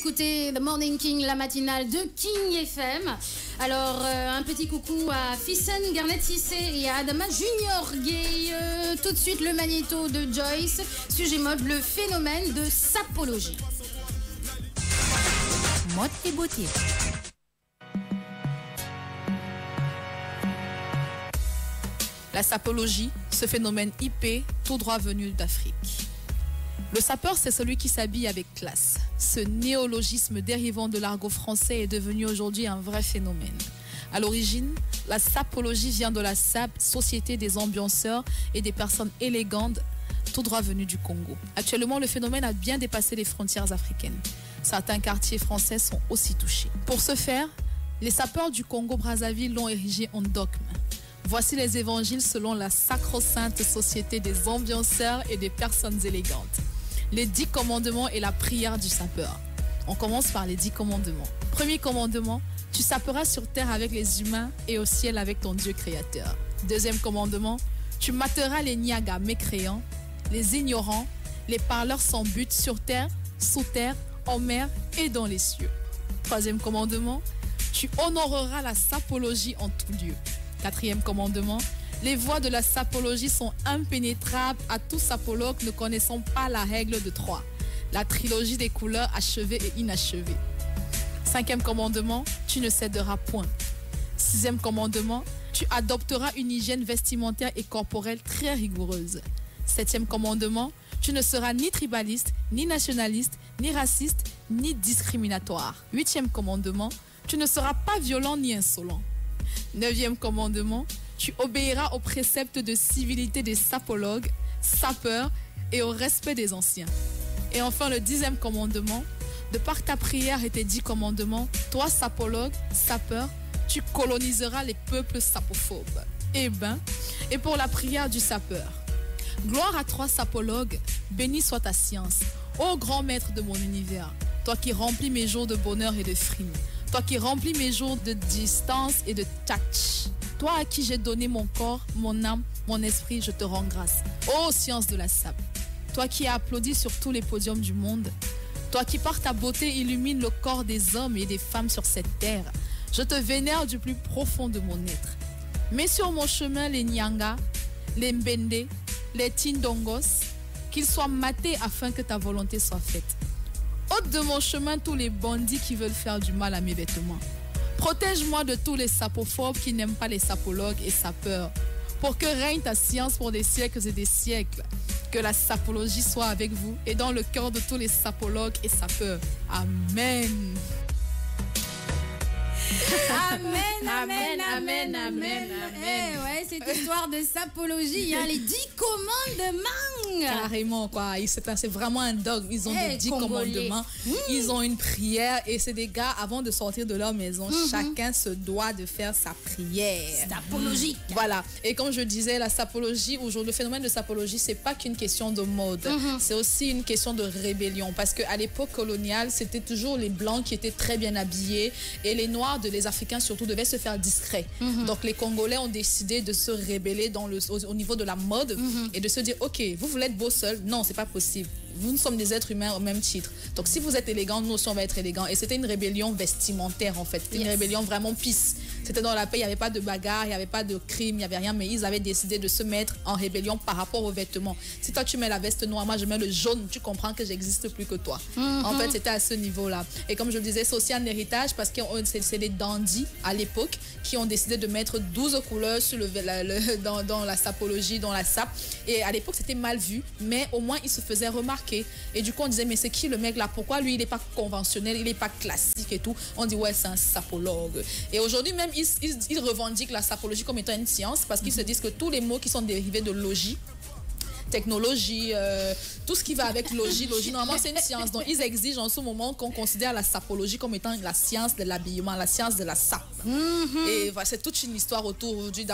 écoutez The Morning King, la matinale de King FM. Alors, un petit coucou à Fissen, Garnet Cissé et à Adama Junior Gay. Tout de suite, le magnéto de Joyce. Sujet mode, le phénomène de sapologie. Mode et beauté. La sapologie, ce phénomène IP tout droit venu d'Afrique. Le sapeur, c'est celui qui s'habille avec classe. Ce néologisme dérivant de l'argot français est devenu aujourd'hui un vrai phénomène. À l'origine, la sapologie vient de la SAP, Société des ambianceurs et des personnes élégantes, tout droit venues du Congo. Actuellement, le phénomène a bien dépassé les frontières africaines. Certains quartiers français sont aussi touchés. Pour ce faire, les sapeurs du Congo-Brazzaville l'ont érigé en dogme. Voici les évangiles selon la sacro-sainte Société des ambianceurs et des personnes élégantes. Les 10 commandements et la prière du sapeur. On commence par les 10 commandements. Premier commandement, tu saperas sur terre avec les humains et au ciel avec ton Dieu créateur. Deuxième commandement, tu materas les niagas mécréants, les ignorants, les parleurs sans but sur terre, sous terre, en mer et dans les cieux. Troisième commandement, tu honoreras la sapologie en tout lieu. Quatrième commandement, les voies de la sapologie sont impénétrables à tout sapologue ne connaissant pas la règle de 3. La trilogie des couleurs achevée et inachevée. Cinquième commandement, tu ne céderas point. Sixième commandement, tu adopteras une hygiène vestimentaire et corporelle très rigoureuse. Septième commandement, tu ne seras ni tribaliste, ni nationaliste, ni raciste, ni discriminatoire. Huitième commandement, tu ne seras pas violent ni insolent. Neuvième commandement, tu obéiras aux préceptes de civilité des sapologues, sapeurs et au respect des anciens. Et enfin, le 10e commandement, de par ta prière et tes 10 commandements, toi, sapologue, sapeur, tu coloniseras les peuples sapophobes. Et pour la prière du sapeur, gloire à toi, sapologue, béni soit ta science, ô grand maître de mon univers, toi qui remplis mes jours de bonheur et de frimes, toi qui remplis mes jours de distance et de tâche. Toi à qui j'ai donné mon corps, mon âme, mon esprit, je te rends grâce. Ô science de la sape, toi qui as applaudi sur tous les podiums du monde, toi qui par ta beauté illumines le corps des hommes et des femmes sur cette terre, je te vénère du plus profond de mon être. Mets sur mon chemin les Nyanga, les Mbende, les Tindongos, qu'ils soient matés afin que ta volonté soit faite. Ôte de mon chemin tous les bandits qui veulent faire du mal à mes vêtements. Protège-moi de tous les sapophobes qui n'aiment pas les sapologues et sapeurs, pour que règne ta science pour des siècles et des siècles. Que la sapologie soit avec vous et dans le cœur de tous les sapologues et sapeurs. Amen. Amen, amen, amen, amen. Ouais, cette histoire de sapologie, hein, les 10 commandements. Carrément, quoi. C'est vraiment un dogme. Ils ont des 10 commandements. Ils ont une prière et c'est des gars, avant de sortir de leur maison, chacun se doit de faire sa prière. Sapologique. Voilà. Et comme je disais, la sapologie, aujourd'hui, le phénomène de sapologie, c'est pas qu'une question de mode. C'est aussi une question de rébellion. Parce qu'à l'époque coloniale, c'était toujours les blancs qui étaient très bien habillés et les noirs, les Africains surtout, devaient se faire discrets. Donc les Congolais ont décidé de se rébeller au niveau de la mode et de se dire, ok, vous voulez être beau seul? Non, c'est pas possible. Nous sommes des êtres humains au même titre. Donc si vous êtes élégant, nous aussi on va être élégants. Et c'était une rébellion vestimentaire en fait. C'était une rébellion vraiment peace. C'était dans la paix, il n'y avait pas de bagarre, il n'y avait pas de crime, il n'y avait rien. Mais ils avaient décidé de se mettre en rébellion par rapport aux vêtements. Si toi tu mets la veste noire, moi je mets le jaune, tu comprends que j'existe plus que toi. En fait, c'était à ce niveau-là. Et comme je le disais, c'est aussi un héritage parce que c'est les dandys à l'époque qui ont décidé de mettre 12 couleurs sur dans la sapologie, dans la sape. Et à l'époque, c'était mal vu, mais au moins, ils se faisaient remarquer. Et du coup, on disait, mais c'est qui le mec là? Pourquoi lui, il n'est pas conventionnel, il n'est pas classique et tout? On dit, ouais, c'est un sapologue. Et aujourd'hui, même, ils revendiquent la sapologie comme étant une science parce qu'ils se disent que tous les mots qui sont dérivés de logis, technologie, tout ce qui va avec logis, normalement c'est une science. Donc ils exigent en ce moment qu'on considère la sapologie comme étant la science de l'habillement, la science de la sape. Et voilà, c'est toute une histoire autour aujourd'hui,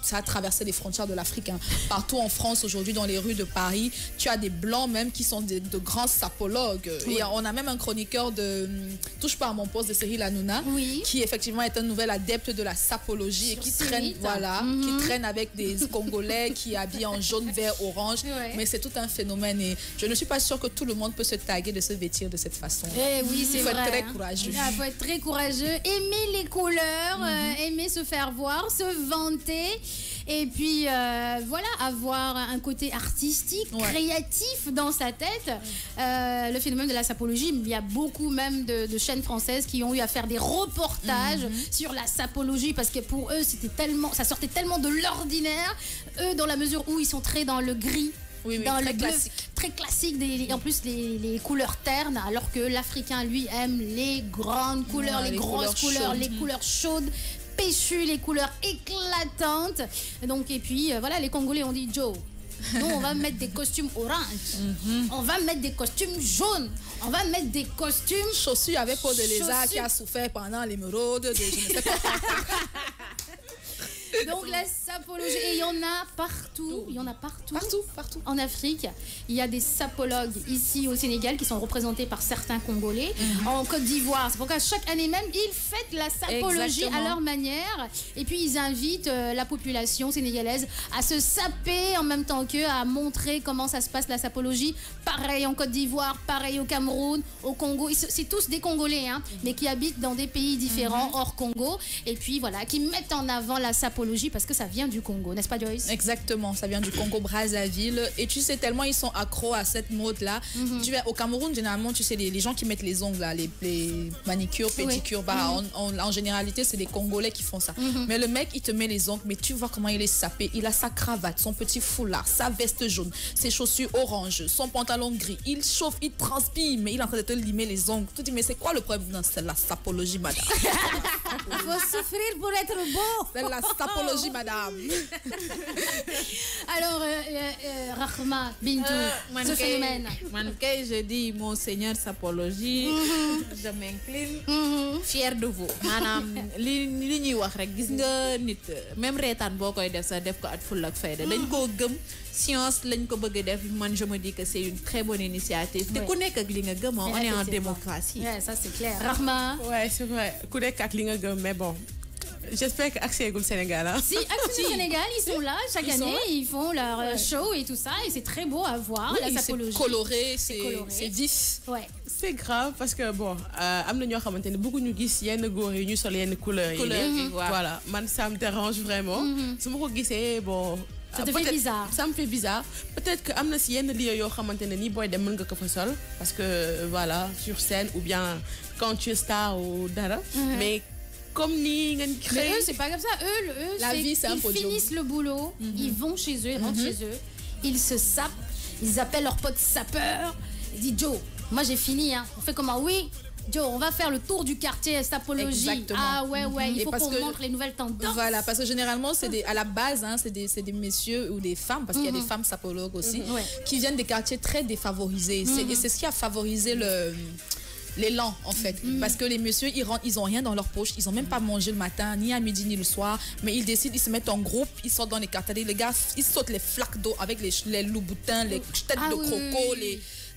ça a traversé les frontières de l'Afrique. Hein. Partout en France aujourd'hui, dans les rues de Paris, tu as des blancs même qui sont de grands sapologues. Et on a même un chroniqueur de Touche pas à mon poste de Cyril Hanouna, qui effectivement est un nouvel adepte de la sapologie et qui traîne, qui traîne avec des Congolais qui habillent en jaune, vert, orange orange, mais c'est tout un phénomène et je ne suis pas sûre que tout le monde peut se taguer de se vêtir de cette façon. Eh oui, c'est vrai. Il faut être très courageux. Il faut être très courageux, aimer les couleurs, aimer se faire voir, se vanter. Et puis, voilà, avoir un côté artistique, créatif dans sa tête. Le phénomène de la sapologie, il y a beaucoup même de chaînes françaises qui ont eu à faire des reportages sur la sapologie parce que pour eux, ça sortait tellement de l'ordinaire. Eux, dans la mesure où ils sont très dans le gris. Dans le bleu, très classique, en plus les couleurs ternes, alors que l'Africain, lui, aime les grandes couleurs, les grosses couleurs, les couleurs chaudes, péchues, les couleurs éclatantes. Donc, et puis, voilà, les Congolais ont dit, Joe, nous, on va mettre des costumes orange, on va mettre des costumes jaunes, on va mettre des costumes... Chaussures avec peau de lézard qui a souffert pendant l'émeraude. Donc la sapologie, et il y en a partout, Partout. En Afrique. Il y a des sapologues ici au Sénégal qui sont représentés par certains Congolais. En Côte d'Ivoire, c'est pourquoi chaque année même, ils fêtent la sapologie à leur manière. Et puis ils invitent la population sénégalaise à se saper en même temps qu'eux, à montrer comment ça se passe la sapologie. Pareil en Côte d'Ivoire, pareil au Cameroun, au Congo. C'est tous des Congolais, hein, mais qui habitent dans des pays différents hors Congo. Et puis voilà, qui mettent en avant la sapologie parce que ça vient du Congo, n'est-ce pas Joyce? Exactement, ça vient du Congo-Brazzaville. Et tu sais, tellement ils sont accros à cette mode-là. Tu vois, au Cameroun, généralement, tu sais, les gens qui mettent les ongles, là, les manicures, pédicures, en généralité, c'est des Congolais qui font ça. Mais le mec, il te met les ongles, mais tu vois comment il est sapé. Il a sa cravate, son petit foulard, sa veste jaune, ses chaussures orange, son pantalon gris. Il chauffe, il transpire, mais il est en train de te limer les ongles. Tu te dis, mais c'est quoi le problème? Non, c'est la sapologie, madame. Il faut souffrir pour être beau. C'est la sapologie, madame. Alors, Rahma, Bintou, ce phénomène. Je dis, mon Seigneur sapologie, je m'incline, fier de vous. Madame, li ñuy wax rek gis nga nit même reetaan boo koy def sax def ko at fulla ak fayda dañ koo gëm science lañ ko bëgg def man je me dis que c'est une très bonne initiative te ku nekk ak li nga gëm on est en démocratie. Ça c'est clair. Rahma. Ouais, c'est vrai ku nekk ak li nga gëm mais bon. J'espère que Accès au Sénégal. Hein? Si, Accès au Sénégal, ils sont là chaque année, ils font leur show et tout ça, et c'est très beau à voir, la sapologie. C'est coloré, c'est vif. Ouais. C'est grave parce que bon, am na ñoo xamante ne bëgguñu gis yenn góor yi ñu sol yenn couleurs yi. Voilà, man ça me dérange vraiment. su ma ko gisee bon. Ça te fait bizarre. Ça me fait bizarre. Peut-être que am na si yenn lieux yoo xamante ne nii booy dem mën nga ko fa sol parce que voilà sur scène ou bien quand tu es star ou dara. Mais comme ni mais eux c'est pas comme ça, eux la vie, c'est un ils podium. finissent le boulot, ils vont chez eux, ils rentrent chez eux, ils se sapent, ils appellent leurs potes sapeurs, ils disent Joe, moi j'ai fini, hein. On fait comment? Oui Joe, on va faire le tour du quartier sapologie. Exactement. Ah ouais, il faut qu'on montre les nouvelles tendances. Voilà, parce que généralement, à la base, hein, c'est des messieurs ou des femmes, parce qu'il y a des femmes sapologues aussi, qui viennent des quartiers très défavorisés. Et c'est ce qui a favorisé l'élan en fait, parce que les messieurs ils rentrent, ils ont rien dans leur poche, ils ont même pas mangé le matin, ni à midi ni le soir, mais ils décident, ils se mettent en groupe, ils sortent dans les quartiers, les gars ils sautent les flaques d'eau avec les loups-boutins, les têtes de croco,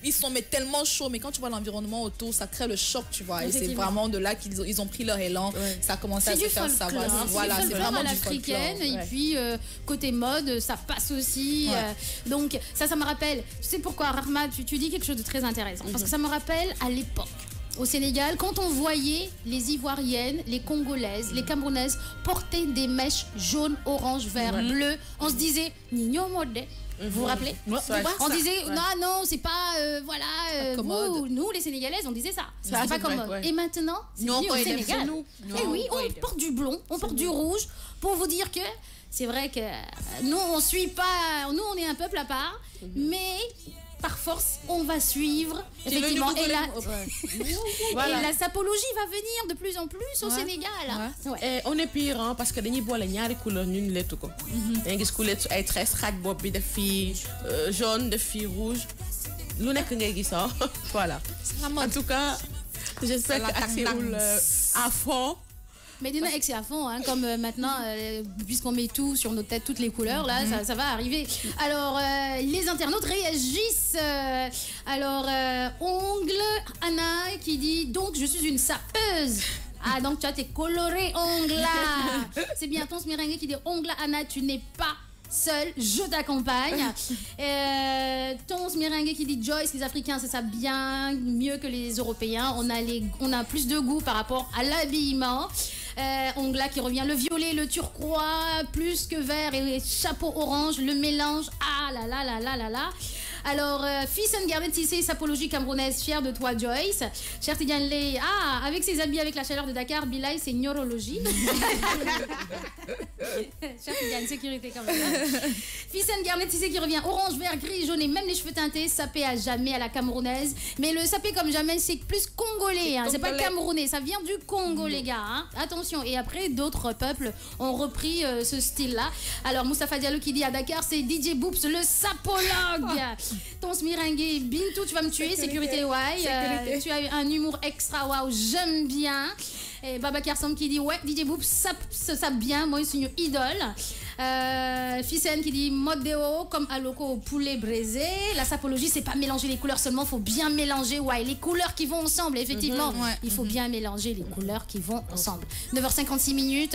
ils sont mais tellement chauds, mais quand tu vois l'environnement autour, ça crée le choc, tu vois, et c'est vraiment de là qu'ils ont pris leur élan, ça a commencé à se faire savoir. Voilà, c'est vraiment du folklore. Et puis côté mode, ça passe aussi. Donc ça me rappelle, tu sais pourquoi Rahma, tu dis quelque chose de très intéressant, parce que ça me rappelle à l'époque. Au Sénégal, quand on voyait les Ivoiriennes, les Congolaises, les Camerounaises porter des mèches jaunes, orange, vert, bleu, on se disait Nino mode. Vous vous rappelez? On disait non, c'est pas nous les Sénégalaises, on disait ça. C'est pas commode. Et maintenant, c'est venu au Sénégal. Et oui, on porte du blond, on porte du rouge pour vous dire que c'est vrai que nous on suit pas, nous on est un peuple à part, mais par force, on va suivre, effectivement. Et la sapologie va venir de plus en plus au Sénégal. Hein. Et on est pire, hein, parce que dañuy boole ñaari couleur ñun lettu ko. Dañuy gis ku lettu ay tresses xaaj bopp bi def fii jaune, def fii rouge. Lu nekk ngay gis, hein. Voilà. En tout cas, j'espère que Accès à fond. Mais dina ex à fond, hein, comme maintenant, puisqu'on met tout sur nos têtes, toutes les couleurs, là, ça va arriver. Alors, les internautes réagissent. Ongle Anna qui dit donc je suis une sapeuse. Ah, donc tu as tes colorés ongles là. C'est bien ton Smiringue qui dit ongle Anna, tu n'es pas seul, je t'accompagne. Tons Miringue qui dit Joyce, les Africains, c'est ça bien mieux que les Européens. On a plus de goût par rapport à l'habillement. Ongla qui revient, le violet, le turquois, plus que vert et chapeau orange, le mélange. Ah là là là là là là. Alors, Fissen Garnet Tissé, sapologie camerounaise, fière de toi, Joyce. Cher Tidiane Ley, avec ses habits, avec la chaleur de Dakar, Bilay, c'est neurologie. Cher Tidiane, sécurité quand même. Fissen Garnet Tissé qui revient, orange, vert, gris, jaune et même les cheveux teintés, sapé à jamais à la camerounaise. Mais le sapé comme jamais, c'est plus congolais, hein. C'est pas camerounais, ça vient du Congo, les gars. Hein. Attention, et après, d'autres peuples ont repris ce style-là. Alors, Moustapha Diallo qui dit à Dakar, c'est DJ Boops, le sapologue. Tons Miringue, Bintou, tu vas me tuer, sécurité ouais. Tu as un humour extra, waouh, j'aime bien. Et Baba Kersom qui dit ouais, DJ Boop, ça bien, moi je suis une idole. Fissen qui dit mode déo comme à loco au poulet braisé. La sapologie, c'est pas mélanger les couleurs seulement, faut bien mélanger, ouais, les couleurs qui vont ensemble, effectivement. Il faut bien mélanger les couleurs qui vont ensemble. 9h56 minutes.